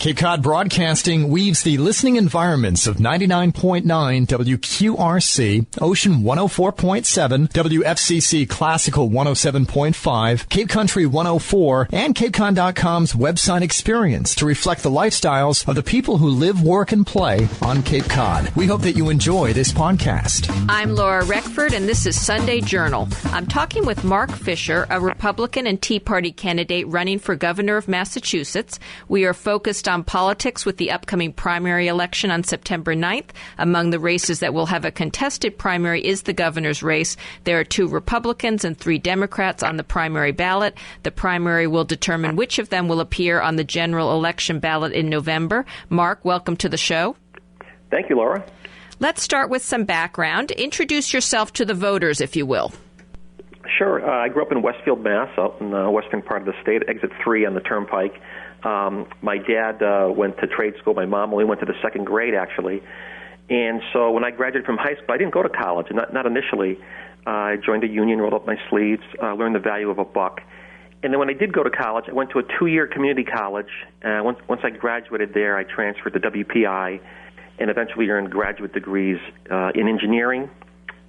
Cape Cod Broadcasting weaves the listening environments of 99.9 WQRC, Ocean 104.7, WFCC Classical 107.5, Cape Country 104, and CapeCon.com's website experience to reflect the lifestyles of the people who live, work, and play on Cape Cod. We hope that you enjoy this podcast. I'm Laura Reckford, and this is Sunday Journal. I'm talking with Mark Fisher, a Republican and Tea Party candidate running for governor of Massachusetts. We are focused on politics with the upcoming primary election on September 9th. Among the races that will have a contested primary is the governor's race. There are 2 Republicans and 3 Democrats on the primary ballot. The primary will determine which of them will appear on the general election ballot in November. Mark, welcome to the show. Thank you, Laura. Let's start with some background. Introduce yourself to the voters, if you will. Sure. I grew up in Westfield, Mass., out in the western part of the state, exit 3 on the Turnpike. My dad went to trade school. My mom only went to the 2nd grade, actually. And so when I graduated from high school, I didn't go to college, not initially. I joined a union, rolled up my sleeves, learned the value of a buck. And then when I did go to college, I went to a 2-year community college. Once I graduated there, I transferred to WPI and eventually earned graduate degrees in engineering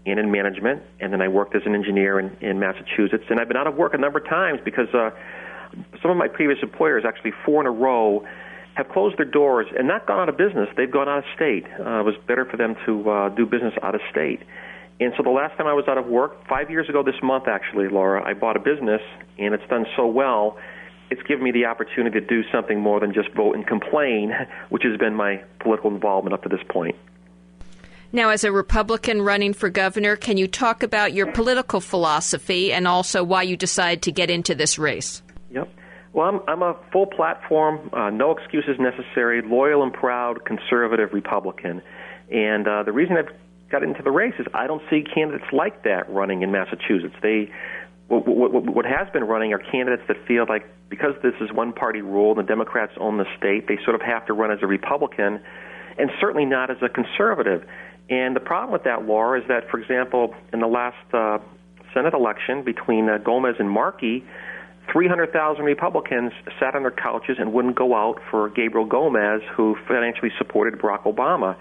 and in management. And then I worked as an engineer in Massachusetts. And I've been out of work a number of times because some of my previous employers, actually 4 in a row, have closed their doors and not gone out of business. They've gone out of state. It was better for them to do business out of state. And so the last time I was out of work, 5 years ago this month, actually, Laura, I bought a business, and it's done so well, it's given me the opportunity to do something more than just vote and complain, which has been my political involvement up to this point. Now, as a Republican running for governor, can you talk about your political philosophy and also why you decided to get into this race? Yep. Well, I'm a full platform, no excuses necessary, loyal and proud conservative Republican. And the reason I've got into the race is I don't see candidates like that running in Massachusetts. What has been running are candidates that feel like because this is one-party rule and the Democrats own the state, they sort of have to run as a Republican and certainly not as a conservative. And the problem with that, Laura, is that, for example, in the last Senate election between Gomez and Markey, 300,000 Republicans sat on their couches and wouldn't go out for Gabriel Gomez, who financially supported Barack Obama.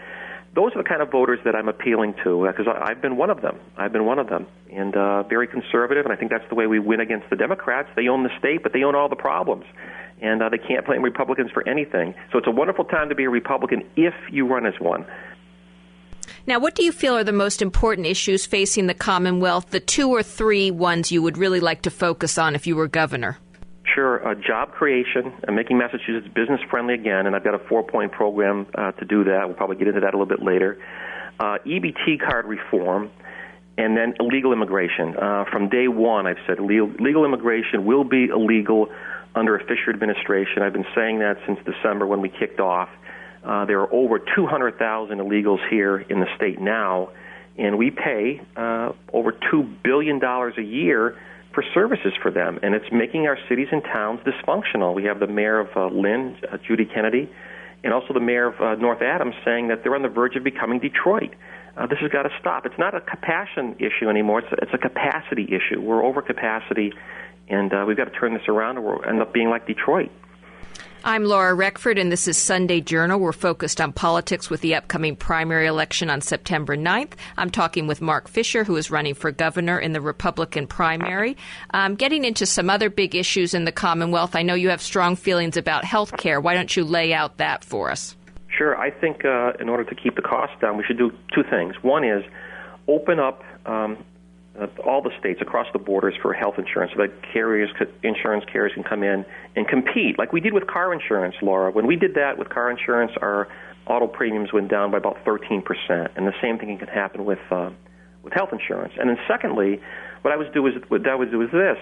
Those are the kind of voters that I'm appealing to, because I've been one of them. And very conservative, and I think that's the way we win against the Democrats. They own the state, but they own all the problems, and they can't blame Republicans for anything. So it's a wonderful time to be a Republican if you run as one. Now, what do you feel are the most important issues facing the Commonwealth, the 2 or 3 ones you would really like to focus on if you were governor? Sure. Job creation and making Massachusetts business-friendly again, and I've got a 4-point program to do that. We'll probably get into that a little bit later. EBT card reform, and then illegal immigration. From day one, I've said legal immigration will be illegal under a Fisher administration. I've been saying that since December when we kicked off. There are over 200,000 illegals here in the state now, and we pay over $2 billion a year for services for them, and it's making our cities and towns dysfunctional. We have the mayor of Lynn, Judy Kennedy, and also the mayor of North Adams saying that they're on the verge of becoming Detroit. This has got to stop. It's not a compassion issue anymore. It's a capacity issue. We're over capacity, and we've got to turn this around, or we'll end up being like Detroit. I'm Laura Reckford, and this is Sunday Journal. We're focused on politics with the upcoming primary election on September 9th. I'm talking with Mark Fisher, who is running for governor in the Republican primary. Getting into some other big issues in the Commonwealth, I know you have strong feelings about health care. Why don't you lay out that for us? Sure. I think in order to keep the costs down, we should do 2 things. One is open up all the states across the borders for health insurance so that insurance carriers can come in and compete, like we did with car insurance, Laura. When we did that with car insurance, our auto premiums went down by about 13%, and the same thing can happen with health insurance. And then secondly, what I would do is this.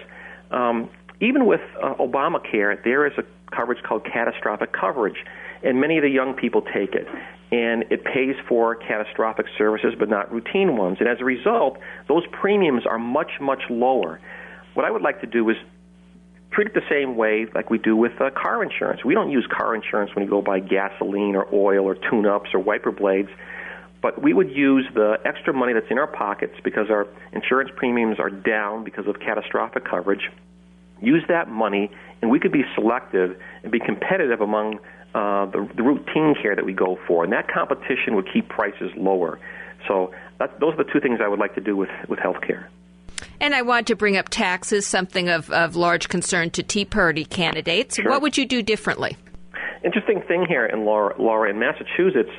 Even with Obamacare, there is a coverage called catastrophic coverage, and many of the young people take it. And it pays for catastrophic services but not routine ones. And as a result, those premiums are much, much lower. What I would like to do is treat it the same way like we do with car insurance. We don't use car insurance when you go buy gasoline or oil or tune-ups or wiper blades, but we would use the extra money that's in our pockets because our insurance premiums are down because of catastrophic coverage, use that money, and we could be selective and be competitive among the routine care that we go for, and that competition would keep prices lower. So those are the two things I would like to do with health care. And I want to bring up taxes, something of large concern to Tea Party candidates. Sure. What would you do differently? Interesting thing here, in Laura, in Massachusetts,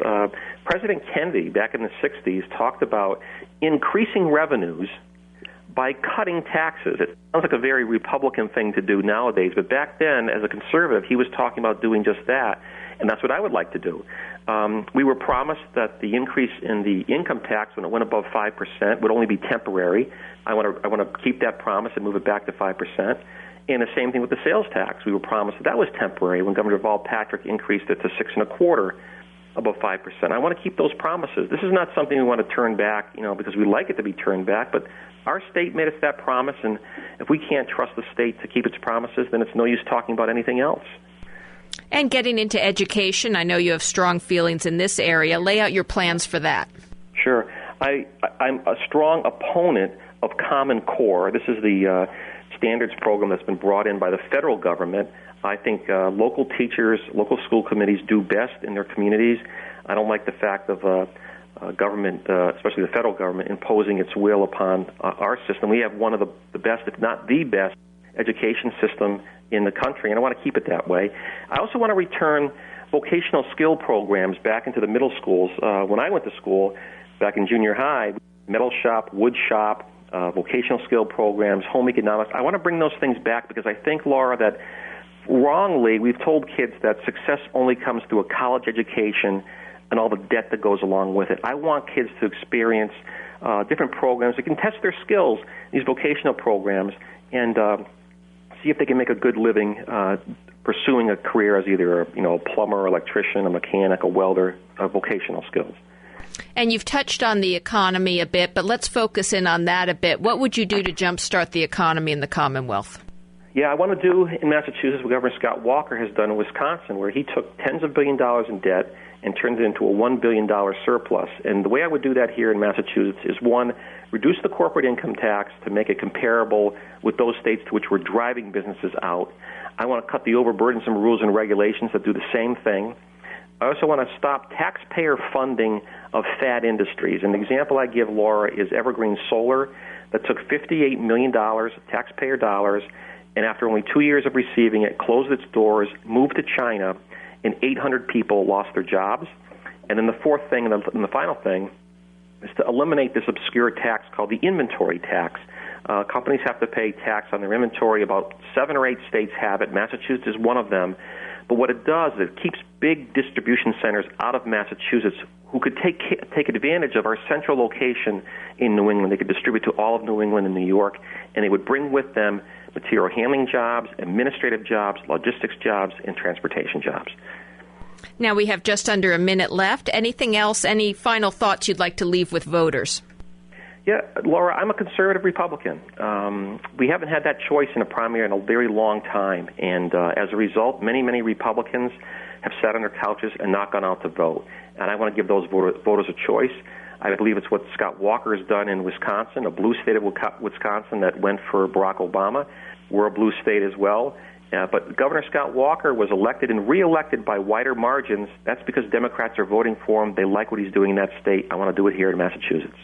President Kennedy, back in the 60s, talked about increasing revenues by cutting taxes. It sounds like a very Republican thing to do nowadays, but back then, as a conservative, he was talking about doing just that, and that's what I would like to do. We were promised that the increase in the income tax when it went above 5% would only be temporary. I want to keep that promise and move it back to 5%. And the same thing with the sales tax. We were promised that was temporary when Governor Deval Patrick increased it to 6.25% above 5%. I want to keep those promises. This is not something we want to turn back, because we like it to be turned back, but our state made us that promise, and if we can't trust the state to keep its promises, then it's no use talking about anything else. And getting into education, I know you have strong feelings in this area. Lay out your plans for that. Sure. I'm a strong opponent of Common Core. This is the standards program that's been brought in by the federal government. I think local teachers, local school committees do best in their communities. I don't like the fact of government, especially the federal government, imposing its will upon our system. We have one of the best, if not the best, education system in the country, and I want to keep it that way. I also want to return vocational skill programs back into the middle schools. When I went to school back in junior high, metal shop, wood shop, vocational skill programs, home economics. I want to bring those things back because I think, Laura, that wrongly we've told kids that success only comes through a college education and all the debt that goes along with it. I want kids to experience different programs that can test their skills, these vocational programs, and see if they can make a good living pursuing a career as either a plumber, electrician, a mechanic, a welder, vocational skills. And you've touched on the economy a bit, but let's focus in on that a bit. What would you do to jumpstart the economy in the Commonwealth? Yeah, I want to do in Massachusetts what Governor Scott Walker has done in Wisconsin, where he took tens of billion dollars in debt and turned it into a $1 billion surplus. And the way I would do that here in Massachusetts is, one, reduce the corporate income tax to make it comparable with those states to which we're driving businesses out. I want to cut the overburdensome rules and regulations that do the same thing. I also want to stop taxpayer funding of fad industries. And the example I give, Laura, is Evergreen Solar that took $58 million of taxpayer dollars, and after only 2 years of receiving it, closed its doors, moved to China, and 800 people lost their jobs. And then the fourth thing and the final thing is to eliminate this obscure tax called the inventory tax. Companies have to pay tax on their inventory. About 7 or 8 states have it. Massachusetts is one of them. But what it does is it keeps big distribution centers out of Massachusetts who could take advantage of our central location in New England. They could distribute to all of New England and New York, and they would bring with them material handling jobs, administrative jobs, logistics jobs, and transportation jobs. Now we have just under a minute left. Anything else, any final thoughts you'd like to leave with voters? Yeah, Laura, I'm a conservative Republican. We haven't had that choice in a primary in a very long time, and as a result, many Republicans have sat on their couches and not gone out to vote. And I want to give those voters a choice. I believe it's what Scott Walker has done in Wisconsin, a blue state of Wisconsin that went for Barack Obama. We're a blue state as well. But Governor Scott Walker was elected and reelected by wider margins. That's because Democrats are voting for him. They like what he's doing in that state. I want to do it here in Massachusetts.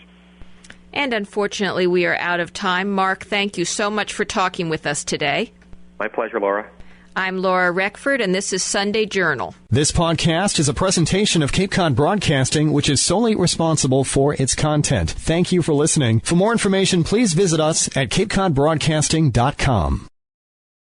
And unfortunately, we are out of time. Mark, thank you so much for talking with us today. My pleasure, Laura. I'm Laura Reckford, and this is Sunday Journal. This podcast is a presentation of Cape Cod Broadcasting, which is solely responsible for its content. Thank you for listening. For more information, please visit us at capecodbroadcasting.com.